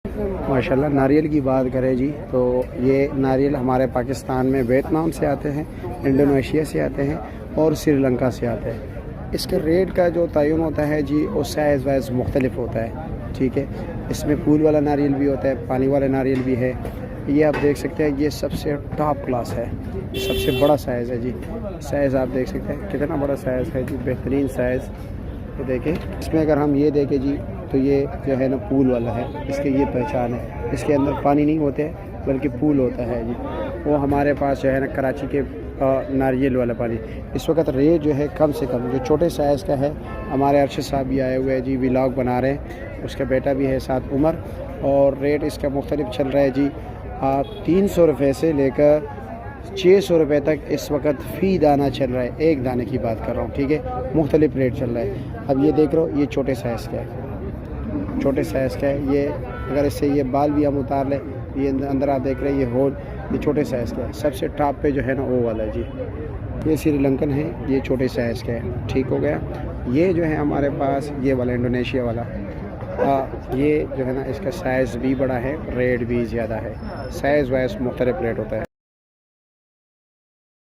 ماشاءاللہ ناریل کی بات کریں جی تو یہ ناریل ہمارے پاکستان میں ویتنام سے آتے ہیں، انڈونیشیا سے آتے ہیں اور سری لنکا سے آتے ہیں۔ اس کے ریٹ کا جو تعین ہوتا ہے جی وہ سائز وائز مختلف ہوتا ہے، ٹھیک ہے۔ اس میں پھول والا ناریل بھی ہوتا ہے، پانی والا ناریل بھی ہے۔ یہ آپ دیکھ سکتے ہیں یہ سب سے ٹاپ کلاس ہے، سب سے بڑا سائز ہے جی۔ سائز آپ دیکھ سکتے ہیں کتنا بڑا سائز ہے جی، بہترین سائز۔ تو دیکھیں اس میں اگر ہم یہ دیکھیں جی تو یہ جو ہے نا پھول والا ہے، اس کی یہ پہچان ہے۔ اس کے اندر پانی نہیں ہوتے بلکہ پھول ہوتا ہے جی۔ وہ ہمارے پاس جو ہے نا کراچی کے ناریل والا پانی اس وقت ریٹ جو ہے کم سے کم جو چھوٹے سائز کا ہے، ہمارے ارشد صاحب بھی آئے ہوئے ہیں جی، ولاگ بنا رہے ہیں، اس کا بیٹا بھی ہے ساتھ عمر، اور ریٹ اس کا مختلف چل رہا ہے جی۔ آپ 300 روپے سے لے کر 600 روپے تک اس وقت فی دانہ چل رہا ہے، ایک دانے کی بات کر رہا ہوں، ٹھیک ہے۔ مختلف ریٹ چل رہا ہے۔ اب یہ دیکھ رہے ہو یہ چھوٹے سائز کا ہے، چھوٹے سائز کا ہے یہ۔ اگر اس سے یہ بال بھی ہم اتار لیں، یہ اندر آپ دیکھ رہے ہیں یہ ہول، یہ چھوٹے سائز کا ہے۔ سب سے ٹاپ پہ جو ہے نا وہ والا جی، یہ سری لنکن ہے، یہ چھوٹے سائز کا ہے، ٹھیک ہو گیا۔ یہ جو ہے ہمارے پاس یہ والا انڈونیشیا والا، یہ جو ہے نا اس کا سائز بھی بڑا ہے، ریٹ بھی زیادہ ہے، سائز وائز مختلف ریٹ ہوتا ہے۔